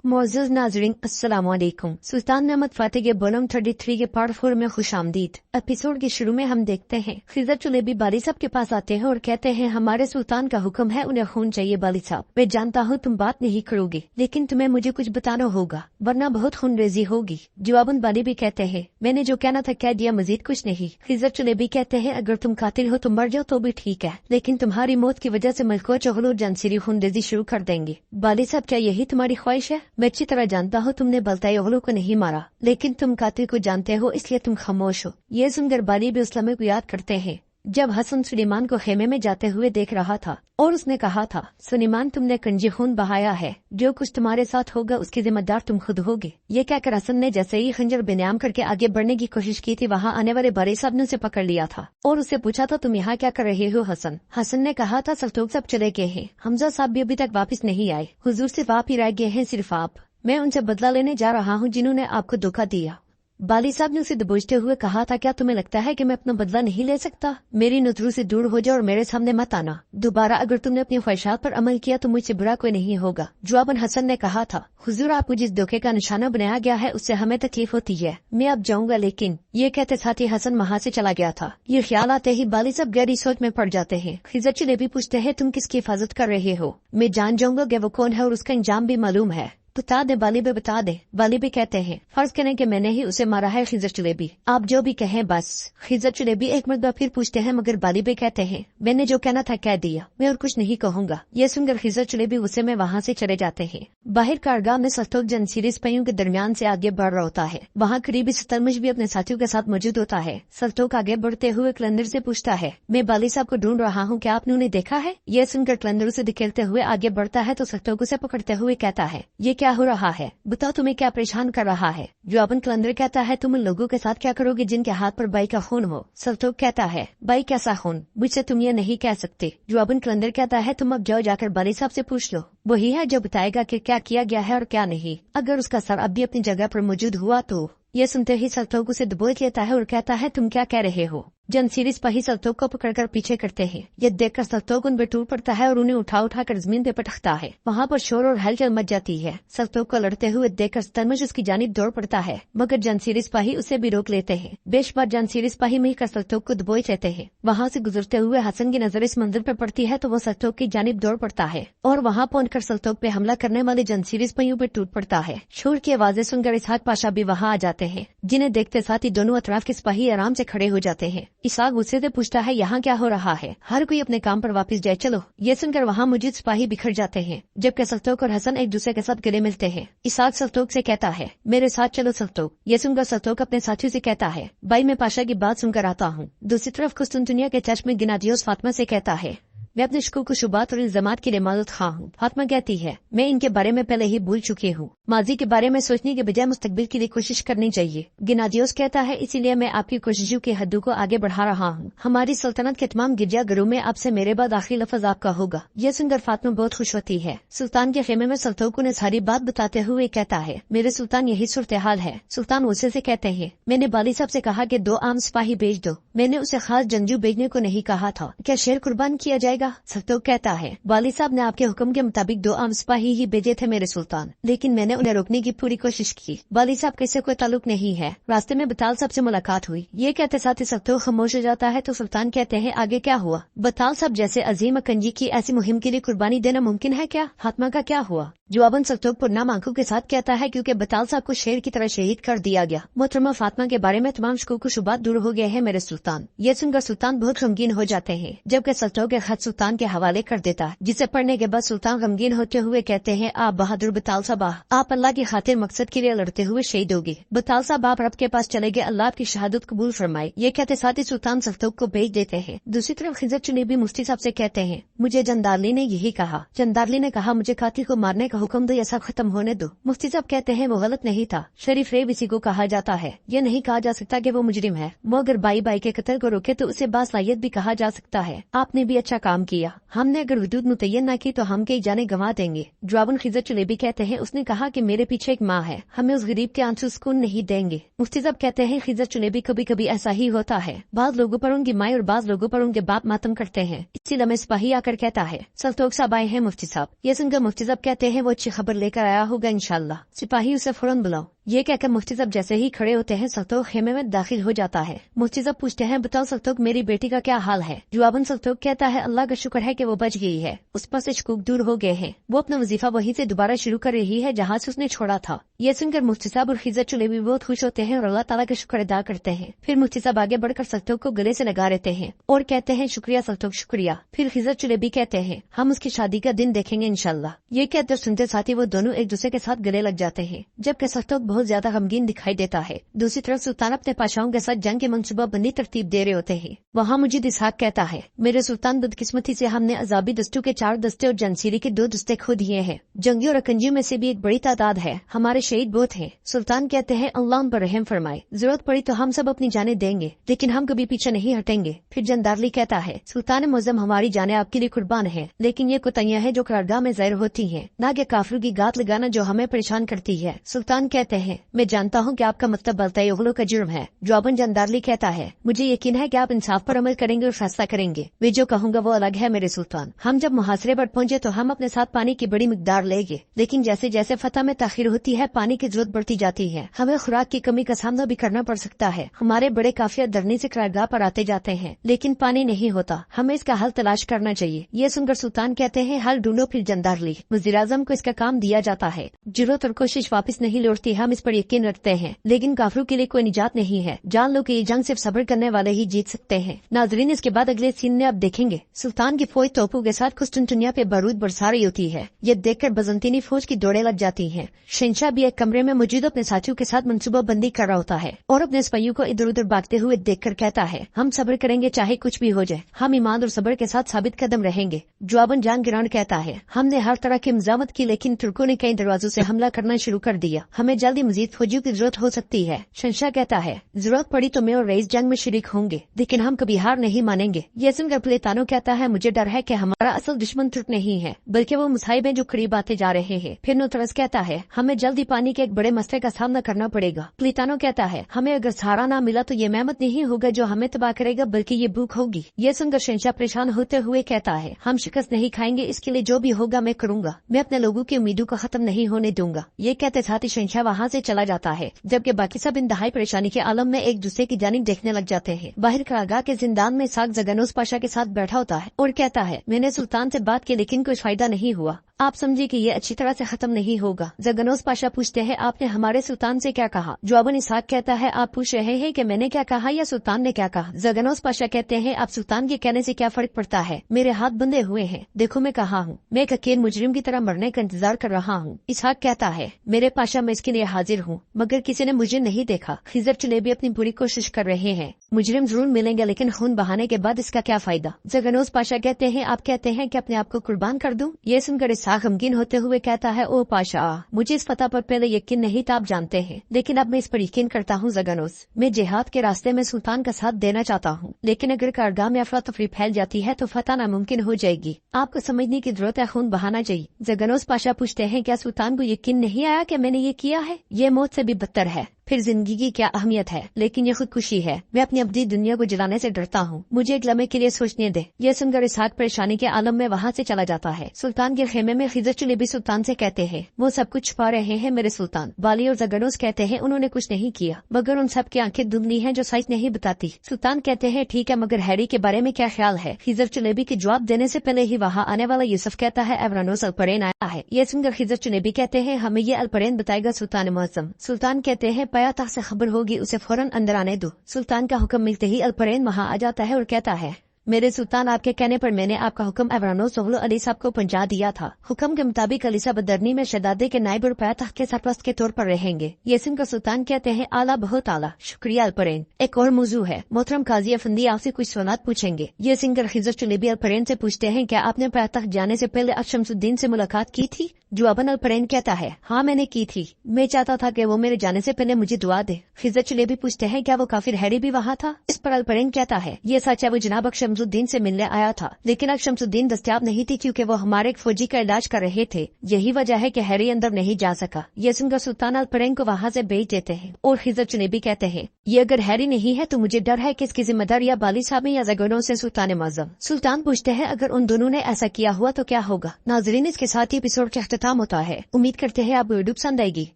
मोअज़्ज़ज़ नाज़रीन अस्सलाम वालेकुम। सुल्तान अहमद फातिह के वॉल्यूम 33 के पार्ट 4 में खुशामदीद। एपिसोड के शुरू में हम देखते हैं खिज़र चुलेबी बाली साहब के पास आते हैं और कहते हैं हमारे सुल्तान का हुक्म है, उन्हें खून चाहिए बाली साहब। मैं जानता हूँ तुम बात नहीं करोगे, लेकिन तुम्हें मुझे कुछ बताना होगा वरना बहुत खूनरेजी होगी। जवाबन बाली भी कहते हैं मैंने जो कहना था कह दिया, मजीद कुछ नहीं। खिज़र चुलेबी कहते हैं अगर तुम कातिल हो तो मर जाओ तो भी ठीक है, लेकिन तुम्हारी मौत की वजह से मलको चहल और जंसीरी खूनरेजी शुरू कर देंगे। बाली साहब क्या यही तुम्हारी ख्वाहिश है? मैं अच्छी तरह जानता हूँ तुमने बलताई ओगलों को नहीं मारा, लेकिन तुम कातिल को जानते हो इसलिए तुम खामोश हो। ये सुनकर बाली भी उस लम्हे को याद करते हैं जब हसन सुलेमान को खेमे में जाते हुए देख रहा था और उसने कहा था सुलेमान तुमने कंजी खून बहाया है, जो कुछ तुम्हारे साथ होगा उसकी जिम्मेदार तुम खुद होगे। ये कहकर हसन ने जैसे ही खंजर बेनियाम करके आगे बढ़ने की कोशिश की थी, वहाँ आने वाले बारी साहब ने उसे पकड़ लिया था और उससे पूछा था तुम यहाँ क्या कर रहे हो हसन? हसन ने कहा था सल्तोक सब चले गए हैं, हमजा साहब भी अभी तक वापस नहीं आए, हुजूर सिर्फ आप ही रह गए हैं, सिर्फ आप। मैं उनसे बदला लेने जा रहा हूँ जिन्होंने आपको धोखा दिया। बाली साहब ने उसे दबोचते हुए कहा था क्या तुम्हें लगता है कि मैं अपना बदला नहीं ले सकता? मेरी नजरों से दूर हो जाओ और मेरे सामने मत आना। दोबारा अगर तुमने अपनी ख्वाहिशात पर अमल किया तो मुझसे बुरा कोई नहीं होगा। जवाबन हसन ने कहा था हुजूर आपको जिस धोखे का निशाना बनाया गया है उससे हमें तकलीफ होती है, मैं अब जाऊंगा। लेकिन ये कहते साथ ही हसन वहाँ से चला गया था। ये ख्याल आते ही बाली साहब गहरी सोच में पड़ जाते हैं। खिज़र चुलेबी पूछते हैं तुम किसकी हिफाजत कर रहे हो? मैं जान जाऊंगा कि वो कौन है और उसका अंजाम भी मालूम है। बता दे बाली भी बता दे। बाली भी कहते हैं फर्ज करें कि मैंने ही उसे मारा है खिज़र चुलेबी, आप जो भी कहें बस। खिज़र चुलेबी एक मरतबा फिर पूछते हैं मगर बाली भी कहते हैं मैंने जो कहना था कह दिया, मैं और कुछ नहीं कहूंगा। ये सुनकर खिज़र चुलेबी गुस्से में वहाँ से चले जाते हैं। बाहर कारगाह में सल्तोक जंसीरी सिपाहियों के दरमियान से आगे बढ़ रहा होता है। वहाँ करीबी सतलमश भी अपने साथियों के साथ मौजूद होता है। सल्तोक आगे बढ़ते हुए कलंदर से पूछता है मैं बाली साहब को ढूंढ रहा हूँ, क्या आपने उन्हें देखा है? ये सुनकर कलंदर उसे धकेलते हुए आगे बढ़ता है तो सल्तोक उसे पकड़ते हुए कहता है ये क्या हो रहा है, बताओ तुम्हें क्या परेशान कर रहा है? जवाबन कलंदर कहता है तुम उन लोगों के साथ क्या करोगे जिनके हाथ पर बाई का खून हो? सल्तोक कहता है बाई कैसा खून, मुझसे तुम ये नहीं कह सकते। जवाबन कलंदर कहता है तुम अब जाओ जाकर बाली साहब से पूछ लो, वही है जो बताएगा कि क्या किया गया है और क्या नहीं। अगर उसका सर अब भी अपनी जगह पर मौजूद हुआ तो। ये सुनते ही सल्तोक उसे दबोच लेता है और कहता है तुम क्या कह रहे हो? जंसीरी सिपाही सल्तोक को पकड़कर पीछे करते हैं। ये देखकर सल्तोक उन पर टूट पड़ता है और उन्हें उठा उठा कर जमीन पे पटकता है। वहाँ पर शोर और हलचल मच जाती है। सल्तोक को लड़ते हुए देखकर सतलमश उसकी जानिब दौड़ पड़ता है, मगर जंसीरी सिपाही उसे भी रोक लेते हैं। बेशबार जंसीरी सिपाही मिलकर सल्तोक को दबोच लेते हैं। वहाँ से गुजरते हुए हसन की नजर इस मंदिर पर पड़ती है तो वो सल्तोक की जानिब दौड़ पड़ता है और वहाँ पहुंचकर सल्तोक पे हमला करने वाले जंसीरी सिपाहियों पर टूट पड़ता है। शोर की आवाजें सुनकर इसहाक पाशा भी वहाँ आ जाते हैं, जिन्हें देखते साथ ही दोनों अतराफ के सिपाही आराम से खड़े हो जाते हैं। इसहाक गुस्से से पूछता है यहाँ क्या हो रहा है? हर कोई अपने काम पर वापस जाए चलो। ये सुनकर वहाँ मौजूद सिपाही बिखर जाते हैं, जबकि सल्तोक और हसन एक दूसरे के साथ गले मिलते हैं। इसहाक सल्तोक से कहता है मेरे साथ चलो सल्तोक। ये सुनकर सल्तोक अपने साथियों से कहता है भाई मैं पाशा की बात सुनकर आता हूँ। दूसरी तरफ कुस्तुनतुनिया के चर्च में गिनादियोस फातिमा से कहता है मैं अपने शुकूक शुबात और इल्जामात के लिए माजूद खां हूँ। फातिमा कहती है मैं इनके बारे में पहले ही भूल चुकी हूँ, माजी के बारे में सोचने के बजाय मुस्तकबिल के लिए कोशिश करनी चाहिए। गिनादियोस कहता है इसीलिए मैं आपकी कोशिशों की हदों को आगे बढ़ा रहा हूँ। हमारी सल्तनत के तमाम गिरजाघरों में आपसे मेरे बाद आखिरी लफ्ज आपका होगा। यह सुनकर फातिमा बहुत खुश होती है। सुल्तान के खेमे में सल्तोक ने सारी बात बताते हुए कहता है मेरे सुल्तान यही सूरत हाल है। सुल्तान गुस्से से कहते हैं मैंने बाली साहब से कहा कि 2 आम सिपाही भेज दो, मैंने उसे खास जंजू भेजने को नहीं कहा था, क्या शेर कुर्बान किया जाएगा? सल्तोक कहता है बाली साहब ने आपके हुक्म के मुताबिक 2 आम सिपाही ही भेजे थे मेरे सुल्तान, लेकिन मैंने उन्हें रोकने की पूरी कोशिश की। बाली साहब का इससे कोई ताल्लुक नहीं है। रास्ते में बताल साहब से मुलाकात हुई। ये कहते साथ ही सल्तोक खामोश हो जाता है तो सुल्तान कहते हैं आगे क्या हुआ? बताल साहब जैसे अजीम कंजी की ऐसी मुहिम के लिए कुर्बानी देना मुमकिन है क्या? फातिमा का क्या हुआ? जवाबन सल्तोक पुरनाम आंखों के साथ कहता है क्योंकि बताल साहब को शेर की तरह शहीद कर दिया गया। मोहतरमा फातिमा के बारे में तमाम शकूक शुबात दूर हो गए हैं मेरे सुल्तान। ये सुनकर सुल्तान बहुत गमगीन हो जाते हैं, जबकि सल्तोक के खत सुल्तान के हवाले कर देता है, जिसे पढ़ने के बाद सुल्तान गमगीन होते हुए कहते हैं आप बहादुर बताल साहब, आप अल्लाह की खातिर मकसद के लिए लड़ते हुए शहीद होगे। बताल साहब आप रब के पास चले गए, अल्लाह आपकी शहादत कबूल फरमाए। ये कहते साथ ही सुल्तान सल्तोक को भेज देते हैं। दूसरी तरफ खिज़र चुलेबी मुफ्ती साहब से कहते हैं मुझे जंदारली ने यही कहा। जंदारली ने कहा मुझे कातिल को मारने का हुक्म दो या सब खत्म होने दो। मुफ्ती साहब कहते हैं वो गलत नहीं था, शरीफ रेब इसी को कहा जाता है। ये नहीं कहा जा सकता कि वो मुजरिम है। वो अगर बाई बाई के कत्ल को रोके तो उसे बासलाहियत भी कहा जा सकता है। आपने भी अच्छा काम किया, हमने अगर हुदूद मुतय्यन न की तो हम कई जाने गंवा देंगे। जवाबन खिज़र चुलेबी कहते हैं उसने कहा कि मेरे पीछे एक माँ है, हमें उस गरीब के आंसू सुकून नहीं देंगे। मुफ्ती साहब कहते हैं खिज़र चुलेबी कभी कभी ऐसा ही होता है, बाज लोगों पर उनकी माँ और बाज लोगों पर उनके बाप मातम करते हैं। इसी लम्हे सिपाही आकर कहता है सल्तोक साहब आए हैं मुफ्ती साहब। ये सुनकर मुफ्ती साहब कहते हैं वो अच्छी खबर लेकर आया होगा इंशाल्लाह। सिपाही उसे फौरन बुलाओ। ये कहकर मुफ्ती साहब जैसे ही खड़े होते हैं सख्तोक खेमे में दाखिल हो जाता है। मुफ्ती साहब पूछते हैं, बताओ सख्तोक, मेरी बेटी का क्या हाल है? जवाबन सख्तोक कहता है, अल्लाह का शुक्र है कि वो बच गई है, उस पर से शकूक दूर हो गए हैं। वो अपना वजीफा वहीं से दोबारा शुरू कर रही है जहाँ से उसने छोड़ा था। ये सुनकर मुफ्ती साहब और खिजर चुलेबी बहुत खुश होते हैं और अल्लाह ताला का शुक्र अदा करते हैं। फिर मुफ्ती साहब आगे बढ़कर सख्तोक को गले से लगा लेते हैं और कहते हैं, शुक्रिया सख्तोक शुक्रिया। फिर खिजर चुलेबी कहते हैं, हम उसकी शादी का दिन देखेंगे इंशाल्लाह। ये कहते सुनते साथ ही वो दोनों एक दूसरे के साथ गले लग जाते हैं, जबकि सख्तोक बहुत ज्यादा गमगीन दिखाई देता है। दूसरी तरफ सुल्तान अपने पाशाओं के साथ जंग की मंसूबा बंदी तरतीब दे रहे होते हैं। वहाँ मुजीद इसहाक कहता है, मेरे सुल्तान, बदकिस्मती से हमने अजाबी दस्तों के 4 दस्ते और जंसीरी के 2 दस्ते खो दिए हैं। जंगी और अकंजियों में से भी एक बड़ी तादाद है। हमारे शहीद बहुत हैं। सुल्तान कहते हैं, अल्लाह उन पर रहम फरमाए। जरूरत पड़ी तो हम सब अपनी जानें देंगे, लेकिन हम कभी पीछे नहीं हटेंगे। फिर जंदारली कहता है, सुल्तान मुअज़्ज़म, हमारी जानें आपके लिए कुर्बान है, लेकिन ये कुतैयां हैं जो करारगाह में ज़ाहिर होती हैं, ना कि काफिरों की गात लगाना जो हमें परेशान करती है। सुल्तान कहते हैं, मैं जानता हूँ कि आपका मतलब बलताई उगलों का जुर्म है। जवाबन जंदारली कहता है, मुझे यकीन है कि आप इंसाफ पर अमल करेंगे और फैसला करेंगे। वे जो कहूँगा वो अलग है मेरे सुल्तान। हम जब मुहासरे पर पहुँचे तो हम अपने साथ पानी की बड़ी मिकदार लेंगे, लेकिन जैसे जैसे फतह में ताखीर होती है पानी की जरूरत बढ़ती जाती है। हमें खुराक की कमी का सामना भी करना पड़ सकता है। हमारे बड़े काफिया दरनी से करारगाह पर आते जाते हैं, लेकिन पानी नहीं होता। हमें इसका हल तलाश करना चाहिए। ये सुनकर सुल्तान कहते हैं, हल ढूंढो। फिर जंदारली, वज़ीर आज़म को इसका काम दिया जाता है। जरूरत और कोशिश वापस नहीं लौटती, हम इस पर यकीन रखते हैं, लेकिन काफिरों के लिए कोई निजात नहीं है। जान लो कि ये जंग सिर्फ सब्र करने वाले ही जीत सकते हैं। नाजरीन, इसके बाद अगले सीन में आप देखेंगे सुल्तान की फौज तोपों के साथ कुस्तुनतुनिया पे बारूद बरसा रही होती है। ये देखकर बजंतीनी फौज की दौड़े लग जाती हैं। शहंशाह भी एक कमरे में मौजूद अपने साथियों के साथ मंसूबा बंदी कर रहा होता है और अपने सिपाहियों को इधर उधर भागते हुए देखकर कहता है, हम सब्र करेंगे चाहे कुछ भी हो जाए। हम ईमान और सब्र के साथ साबित कदम रहेंगे। जवाबन जहांगीरान कहता है, हमने हर तरह की मज़ामत की, लेकिन तुर्कों ने कई दरवाजों से हमला करना शुरू कर दिया। हमें जल्दी मजीद फौजियों की जरूरत हो सकती है। शहंशाह कहता है, जरूरत पड़ी तो मैं और रईस जंग में शरीक होंगे, लेकिन हम कभी हार नहीं मानेंगे। ये सुनकर प्लेतानो कहता है, मुझे डर है कि हमारा असल दुश्मन तुर्क नहीं है, बल्कि वो मुसाहिब हैं जो करीब आते जा रहे हैं। फिर नोतरस कहता है, हमें जल्दी पानी के एक बड़े मसले का सामना करना पड़ेगा। प्लेतानो कहता है, हमें अगर सहारा ना मिला तो ये मेहमत नहीं होगा जो हमें तबाह करेगा, बल्कि ये भूख होगी। ये सुनकर शहंशाह परेशान होते हुए कहता है, हम शिकस्त नहीं खाएंगे, इसके लिए जो भी होगा मैं करूंगा। मैं अपने लोगों की उम्मीदों को खत्म नहीं होने दूंगा। ये कहते साथ ही शहंशाह वहाँ से चला जाता है, जबकि बाकी सब इंतहाई परेशानी के आलम में एक दूसरे की जानिब देखने लग जाते हैं। बाहर करारगाह के जिंदान में साग ज़गनोस पाशा के साथ बैठा होता है और कहता है, मैंने सुल्तान से बात की लेकिन कोई फायदा नहीं हुआ। आप समझे कि ये अच्छी तरह से खत्म नहीं होगा। ज़गनोस पाशा पूछते हैं, आपने हमारे सुल्तान से क्या कहा? जवाबन इसहाक कहता है, आप पूछ रहे हैं कि मैंने क्या कहा या सुल्तान ने क्या कहा? ज़गनोस पाशा कहते हैं, आप सुल्तान के कहने से क्या फर्क पड़ता है? मेरे हाथ बंधे हुए हैं, देखो मैं कहा हूँ, मैं एक अकेले मुजरिम की तरह मरने का इंतजार कर रहा हूँ। इसहाक कहता है, मेरे पाशा मैं इसके लिए हाजिर हूँ, मगर किसी ने मुझे नहीं देखा। खिजर चुलेबी अपनी पूरी कोशिश कर रहे हैं। मुजरिम जरूर मिलेंगे, लेकिन खून बहाने के बाद इसका क्या फायदा? ज़गनोस पाशा कहते हैं, आप कहते हैं कि अपने आप को कुर्बान कर दूं? ये सुनकर इसहाक गमगीन होते हुए कहता है, ओ पाशा, मुझे इस पता पर पहले यकीन नहीं था, आप जानते हैं, लेकिन अब मैं इस पर यकीन करता हूँ। ज़गनोस, मैं जिहाद के रास्ते में सुल्तान का साथ देना चाहता हूँ, लेकिन अगर कारगाह में अफरा तफरी फैल जाती है तो फतह नामुमकिन हो जाएगी। आपको समझने की जरूरत है, खून बहाना चाहिए। ज़गनोस पाशा पूछते हैं, क्या सुल्तान को यकीन नहीं आया कि मैंने ये किया है? ये मौत से भी बदतर है। फिर जिंदगी की क्या अहमियत है, लेकिन ये खुदकुशी है। मैं अपनी अब्दी दुनिया को जलाने से डरता हूँ, मुझे एक लम्हे के लिए सोचने दे। ये सुनकर इसहाक परेशानी के आलम में वहाँ से चला जाता है। सुल्तान के खेमे में खिजर चुलेबी सुल्तान से कहते हैं, वो सब कुछ छुपा रहे हैं मेरे सुल्तान। बाली और ज़गनोस कहते हैं, उन्होंने कुछ नहीं किया, मगर उन सब की आंखें धुंधली हैं जो सच नहीं बताती। सुल्तान कहते हैं, ठीक है, मगर हैरी के बारे में क्या ख्याल है? खिजर चुलेबी के जवाब देने से पहले ही वहाँ आने वाला यूसुफ कहता है, एवरानोस अल्परेन आया है। ये सुनकर खिजर चुलेबी कहते हैं, हमें ये अल्परेन बताएगा सुल्तान मुअज़्ज़म। सुल्तान कहते हैं, पयाता से खबर होगी, उसे फौरन अंदर आने दो। सुल्तान का हुक्म मिलते ही अल्परेन वहाँ आ जाता है और कहता है, मेरे सुल्तान, आपके कहने पर मैंने आपका हुक्म एवरानोस ओगलो अली साहब को पहुंचा दिया था। हुक्म के मुताबिक अली साहब बदरनी में शहजादे के नायब और पायतख्त के सरपरस्त के तौर पर रहेंगे। ये सुनकर सुल्तान कहते हैं, आला, बहुत आला, शुक्रिया अल्परेन। एक और मौजू है, मोहतरम काजी अफंदी आपसे कुछ सवाल पूछेंगे। ये सुनकर खिजर चुलेबी अल्परेन से पूछते हैं, क्या आपने पायतख्त जाने से पहले शमसुद्दीन से मुलाकात की थी? जवाबन अल्परेन कहता है, हाँ मैंने की थी, मैं चाहता था कि वो मेरे जाने से पहले मुझे दुआ दे। खिजर चुलेबी पूछते हैं, क्या वो काफिर हैरी भी वहाँ था? इस पर अल्परेन कहता है, ये सच है, वो जनाब शमसुद्दीन से मिलने आया था, लेकिन अब शमसुद्दीन दस्तयाब नहीं थी क्योंकि वो हमारे एक फौजी का इलाज कर रहे थे। यही वजह है कि हैरी अंदर नहीं जा सका। ये सुनकर सुल्तान अल-फरेंग को वहाँ से भेज देते हैं और खिज़र चुनेबी कहते हैं, ये अगर हैरी नहीं है तो मुझे डर है कि इसकी जिम्मेदार या बाली साहब या जगरों से सुल्तान मुअज़्ज़म। सुल्तान पूछते हैं, अगर उन दोनों ने ऐसा किया हुआ तो क्या होगा। नाज़रीन, इसके साथ ही एपिसोड का इख्तिताम होता है। उम्मीद करते हैं आपको वीडियो पसंद आएगी।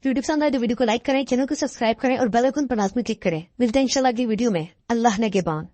वीडियो पसंद आए तो वीडियो को लाइक करें, चैनल को सब्सक्राइब करें और बेल आइकन पर लाज़मी क्लिक करें। मिलते हैं इंशाल्लाह अगली वीडियो में। अल्लाह नेगेबान।